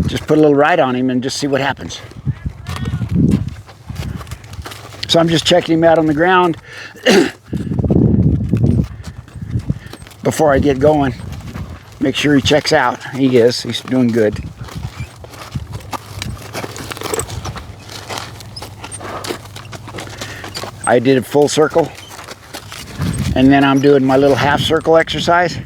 just put a little ride on him and just see what happens. So I'm just checking him out on the ground before I get going. Make sure he checks out. He is. He's doing good. I did a full circle, and then I'm doing my little half circle exercise.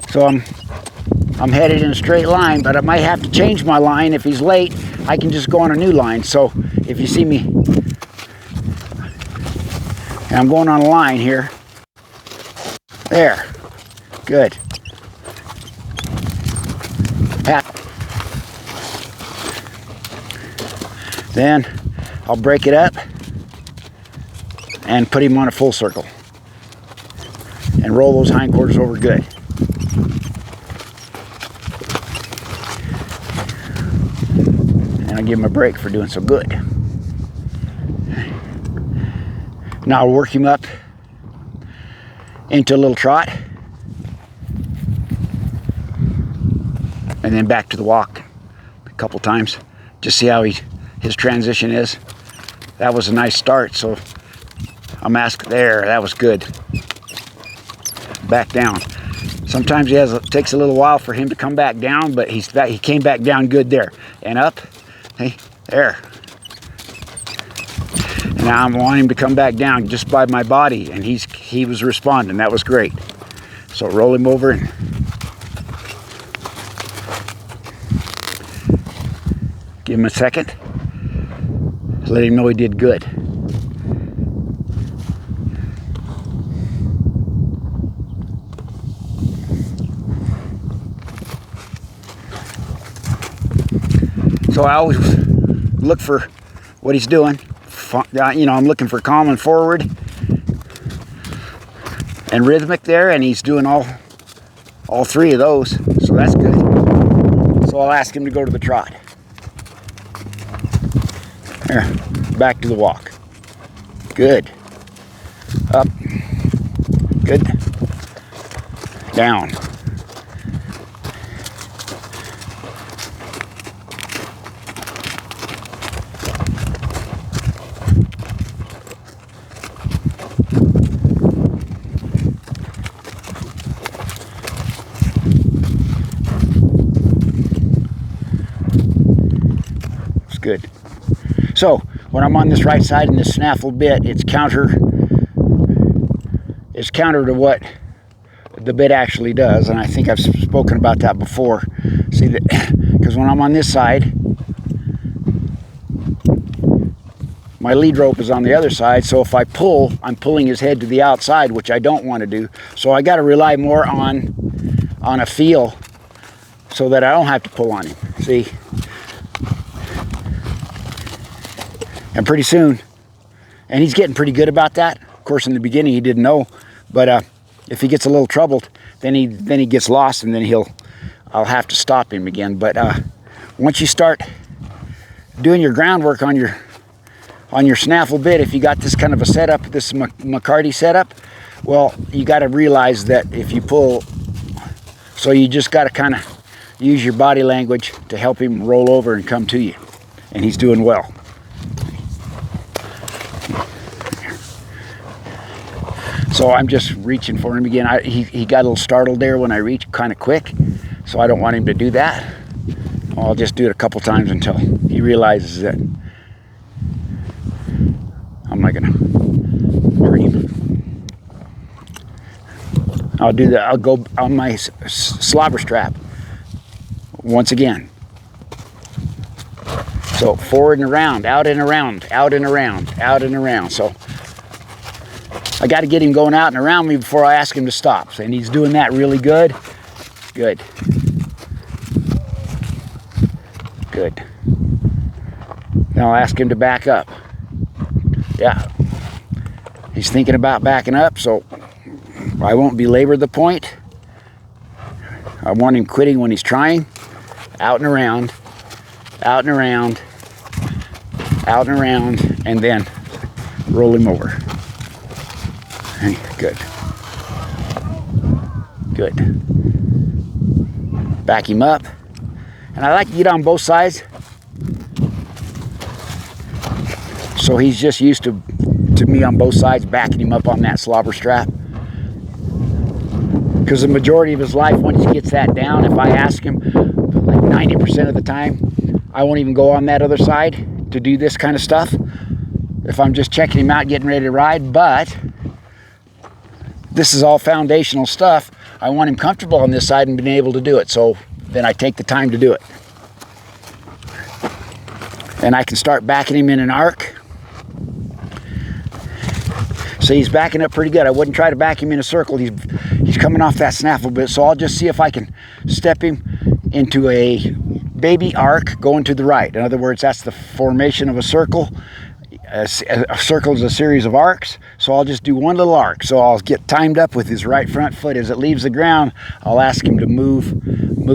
So I'm headed in a straight line, but I might have to change my line. If he's late, I can just go on a new line. So if you see me, and I'm going on a line here. There. Good. Then I'll break it up and put him on a full circle and roll those hindquarters over good. And I'll give him a break for doing so good. Now I'll work him up into a little trot and then back to the walk a couple times. Just see how his transition is. That was a nice start, so I'm asking there. That was good. Back down. Sometimes it takes a little while for him to come back down, but he came back down good there. And up. Hey, there. And now I want him to come back down just by my body, and he was responding. That was great. So roll him over and give him a second. Let him know he did good. So I always look for what he's doing. You know, I'm looking for calm and forward and rhythmic there, and he's doing all three of those. So that's good. So I'll ask him to go to the trot. There, back to the walk. Good. Up. Good. Down. It's good. So when I'm on this right side in this snaffle bit, it's counter to what the bit actually does, and I think I've spoken about that before. See that, because when I'm on this side, my lead rope is on the other side, so if I pull, I'm pulling his head to the outside, which I don't want to do. So I got to rely more on a feel so that I don't have to pull on him. See? And pretty soon, and he's getting pretty good about that. Of course, in the beginning he didn't know, but if he gets a little troubled, then he gets lost, and then I'll have to stop him again. But once you start doing your groundwork on your snaffle bit, if you got this kind of a setup, this McCarty setup, well, you got to realize that if you pull, so you just got to kind of use your body language to help him roll over and come to you, and he's doing well. So I'm just reaching for him again. He got a little startled there when I reached kind of quick, so I don't want him to do that. I'll just do it a couple times until he realizes that I'm not gonna hurt him. I'll go on my slobber strap once again. So forward and around, out and around, out and around, out and around. So I got to get him going out and around me before I ask him to stop. And he's doing that really good. Good. Good. Now I'll ask him to back up. Yeah. He's thinking about backing up, so I won't belabor the point. I want him quitting when he's trying. Out and around. Out and around. Out and around. And then roll him over. Good. Good. Back him up. And I like to get on both sides. So he's just used to me on both sides, backing him up on that slobber strap. Because the majority of his life, once he gets that down, if I ask him, like 90% of the time, I won't even go on that other side to do this kind of stuff. If I'm just checking him out, getting ready to ride. But this is all foundational stuff. I want him comfortable on this side and being able to do it. So then I take the time to do it. And I can start backing him in an arc. So he's backing up pretty good. I wouldn't try to back him in a circle. He's coming off that snaffle bit. So I'll just see if I can step him into a baby arc going to the right. In other words, that's the formation of a circle. A circle is a series of arcs. So I'll just do one little arc. So I'll get timed up with his right front foot. As it leaves the ground, I'll ask him to move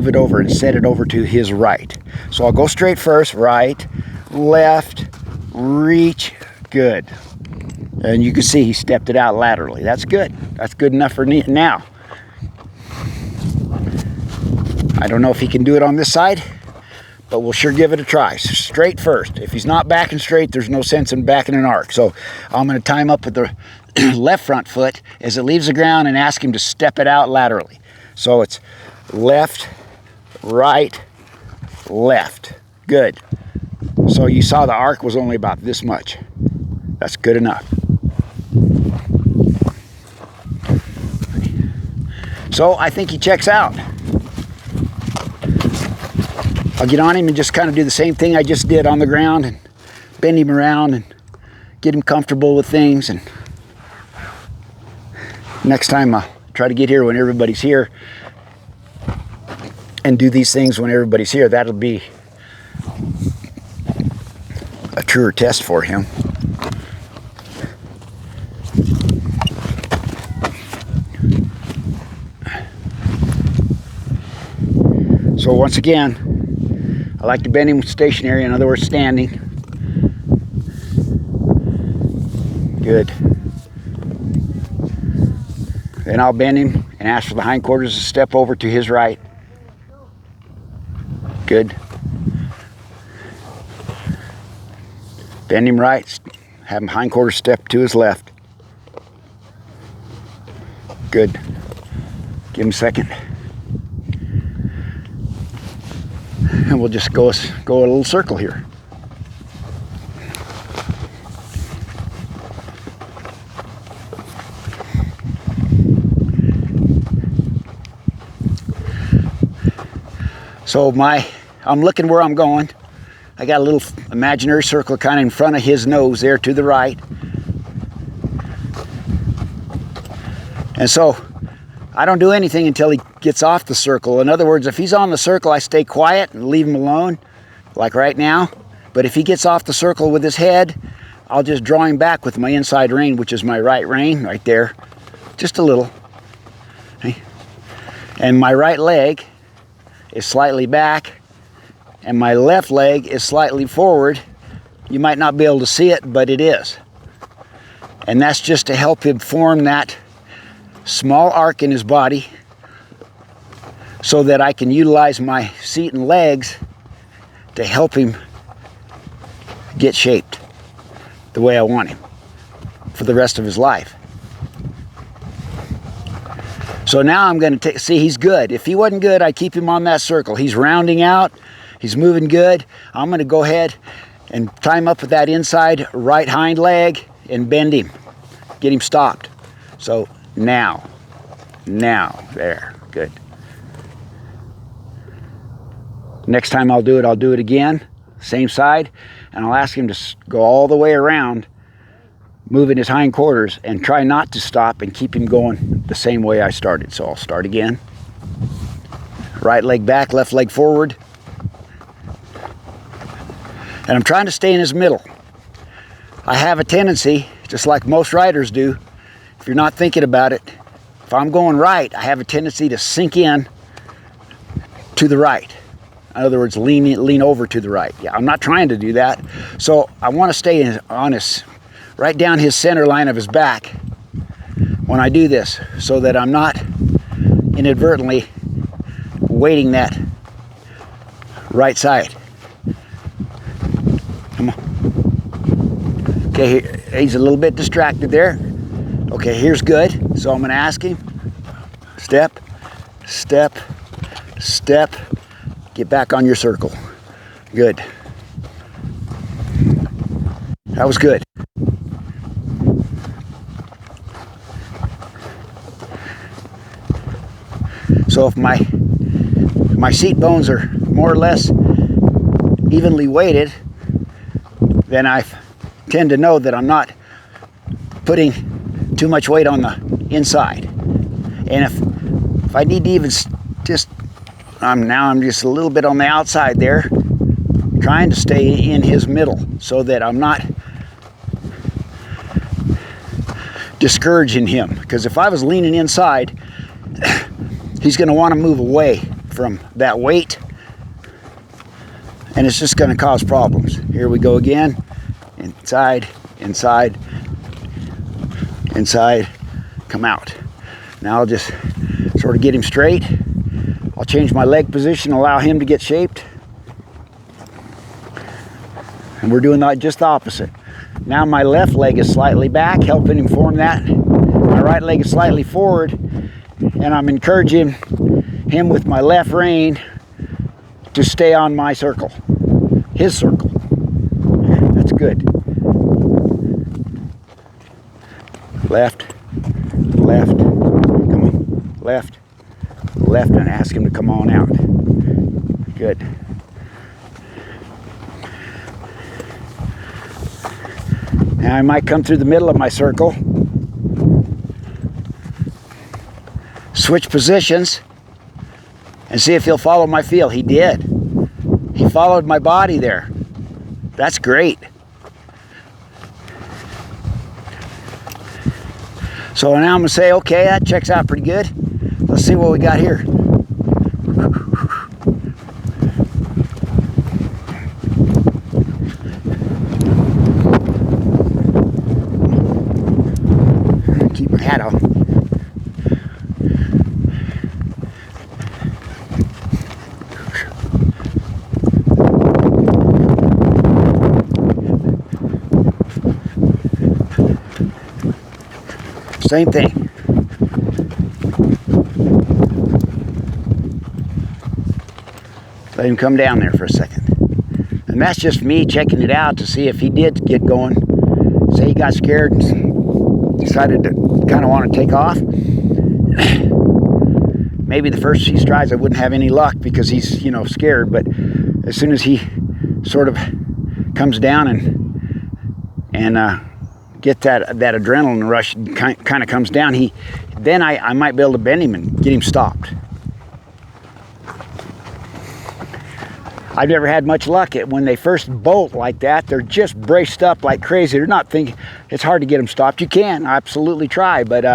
it over and set it over to his right. So I'll go straight first, right, left, reach, good. And you can see he stepped it out laterally. That's good. That's good enough for now. I don't know if he can do it on this side, but we'll sure give it a try. Straight first. If he's not backing straight, there's no sense in backing an arc. So I'm going to time up with the left front foot as it leaves the ground and ask him to step it out laterally. So it's left, right, left. Good. So you saw the arc was only about this much. That's good enough. So I think he checks out. I'll get on him and just kind of do the same thing I just did on the ground and bend him around and get him comfortable with things. And next time I'll try to get here when everybody's here and do these things when everybody's here. That'll be a truer test for him. So once again, I like to bend him stationary, in other words, standing. Good. Then I'll bend him and ask for the hindquarters to step over to his right. Good. Bend him right, have him hindquarters step to his left. Good. Give him a second. And we'll just go a little circle here. So I'm looking where I'm going. I got a little imaginary circle kind of in front of his nose there to the right. And so I don't do anything until he gets off the circle. In other words, if he's on the circle, I stay quiet and leave him alone, like right now. But if he gets off the circle with his head, I'll just draw him back with my inside rein, which is my right rein right there, just a little. Okay. And my right leg is slightly back, and my left leg is slightly forward. You might not be able to see it, but it is. And that's just to help him form that small arc in his body so that I can utilize my seat and legs to help him get shaped the way I want him for the rest of his life. So now I'm going to see he's good. If he wasn't good, I'd keep him on that circle. He's rounding out. He's moving good. I'm going to go ahead and tie him up with that inside right hind leg and bend him. Get him stopped. So now, there, good. Next time I'll do it again, same side, and I'll ask him to go all the way around, moving his hindquarters, and try not to stop and keep him going the same way I started. So I'll start again. Right leg back, left leg forward. And I'm trying to stay in his middle. I have a tendency, just like most riders do, if you're not thinking about it, if I'm going right, I have a tendency to sink in to the right. In other words, lean over to the right. Yeah, I'm not trying to do that. So I want to stay on his, right down his center line of his back when I do this, so that I'm not inadvertently weighting that right side. Come on. Okay, he's a little bit distracted there. Okay, here's good. So I'm going to ask him, step, step, step, get back on your circle. Good. That was good. So if my seat bones are more or less evenly weighted, then I tend to know that I'm not putting too much weight on the inside. And if I need to even just, I'm just a little bit on the outside there, trying to stay in his middle so that I'm not discouraging him. Because if I was leaning inside, he's going to want to move away from that weight, and it's just going to cause problems. Here we go again. Inside, inside, inside, come out. Now I'll just sort of get him straight. I'll change my leg position, allow him to get shaped. And we're doing that just the opposite. Now my left leg is slightly back, helping him form that. My right leg is slightly forward, and I'm encouraging him with my left rein to stay on my circle, his circle. That's good. Left, left, come on, left, left, and ask him to come on out. Good. Now I might come through the middle of my circle, switch positions, and see if he'll follow my feel. He did. He followed my body there. That's great. So now I'm going to say, okay, that checks out pretty good. Let's see what we got here. Keep my hat on. Same thing. Let him come down there for a second. And that's just me checking it out to see if he did get going. Say he got scared and decided to kind of want to take off. Maybe the first few strides I wouldn't have any luck because he's, scared. But as soon as he sort of comes down and get that adrenaline rush kind of comes down, then I might be able to bend him and get him stopped. I've never had much luck when they first bolt like that. They're just braced up like crazy. They're not thinking. It's hard to get them stopped. You can absolutely try, but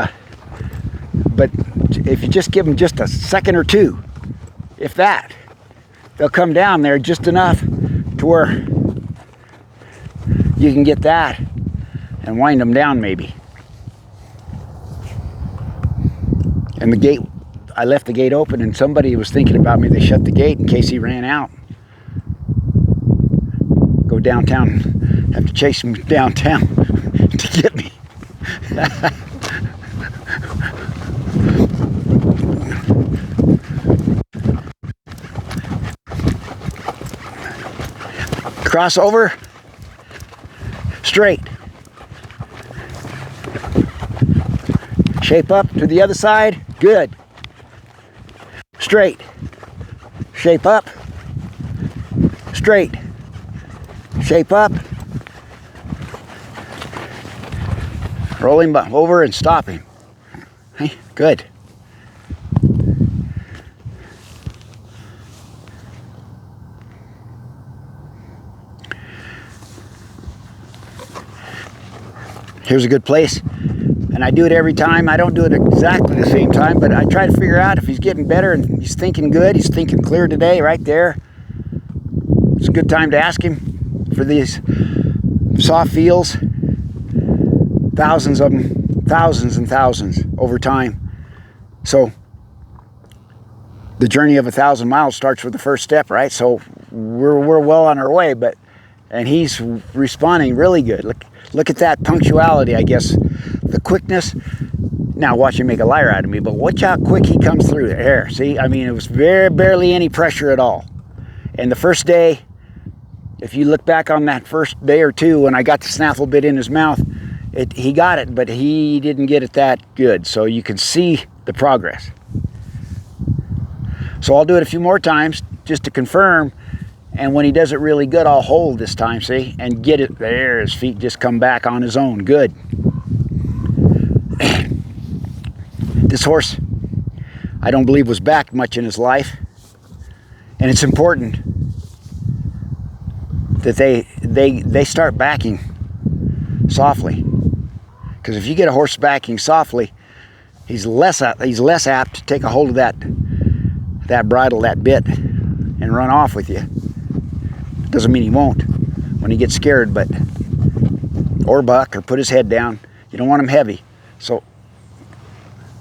if you just give them just a second or two, if that, they'll come down there just enough to where you can get that and wind them down maybe. And the gate, I left the gate open and somebody was thinking about me. They shut the gate in case he ran out. Go downtown, have to chase him downtown to get me. Cross over, straight. Shape up to the other side, good. Straight. Shape up, straight. Shape up. Roll him over and stop him. Hey, good. Here's a good place. And I do it every time. I don't do it exactly the same time, but I try to figure out if he's getting better and he's thinking good, he's thinking clear today, right there. It's a good time to ask him for these soft feels. Thousands of them thousands and thousands over time. So the journey of 1,000 miles starts with the first step, right? So we're well on our way, and he's responding really good. Look at that punctuality, I guess. The quickness. Now watch him make a liar out of me, but watch how quick he comes through there. See, I mean, it was barely any pressure at all. And the first day, if you look back on that first day or two when I got the snaffle bit in his mouth, he got it, but he didn't get it that good. So you can see the progress. So I'll do it a few more times just to confirm. And when he does it really good, I'll hold this time, see, and get it there. His feet just come back on his own. Good. This horse, I don't believe, was backed much in his life. And it's important that they start backing softly. Because if you get a horse backing softly, he's less apt to take a hold of that bridle, that bit, and run off with you. Doesn't mean he won't when he gets scared, or buck, or put his head down. You don't want him heavy. So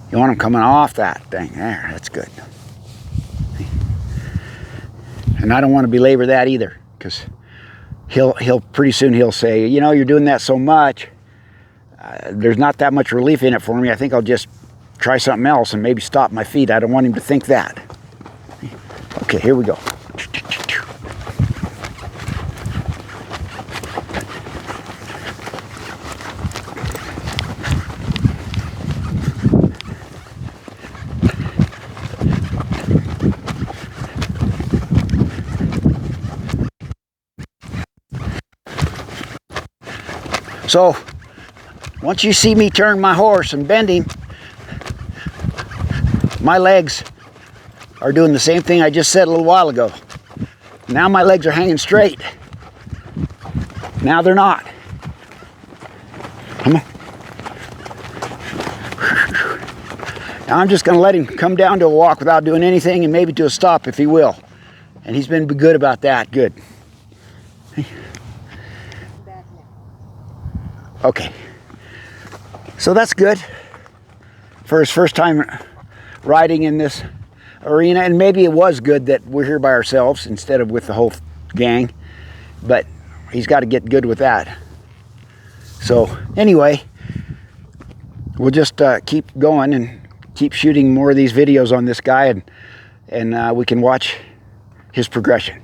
you want him coming off that thing. There, that's good. And I don't want to belabor that either, because he'll pretty soon he'll say, you know, you're doing that so much, there's not that much relief in it for me. I think I'll just try something else and maybe stop my feet. I don't want him to think that. Okay, here we go. So, once you see me turn my horse and bend him, my legs are doing the same thing I just said a little while ago. Now my legs are hanging straight. Now they're not. Come on. Now I'm just going to let him come down to a walk without doing anything, and maybe to a stop if he will. And he's been good about that. Good. Okay. So that's good for his first time riding in this arena, and maybe it was good that we're here by ourselves instead of with the whole gang, but he's got to get good with that. So anyway, we'll just keep going and keep shooting more of these videos on this guy, and we can watch his progression.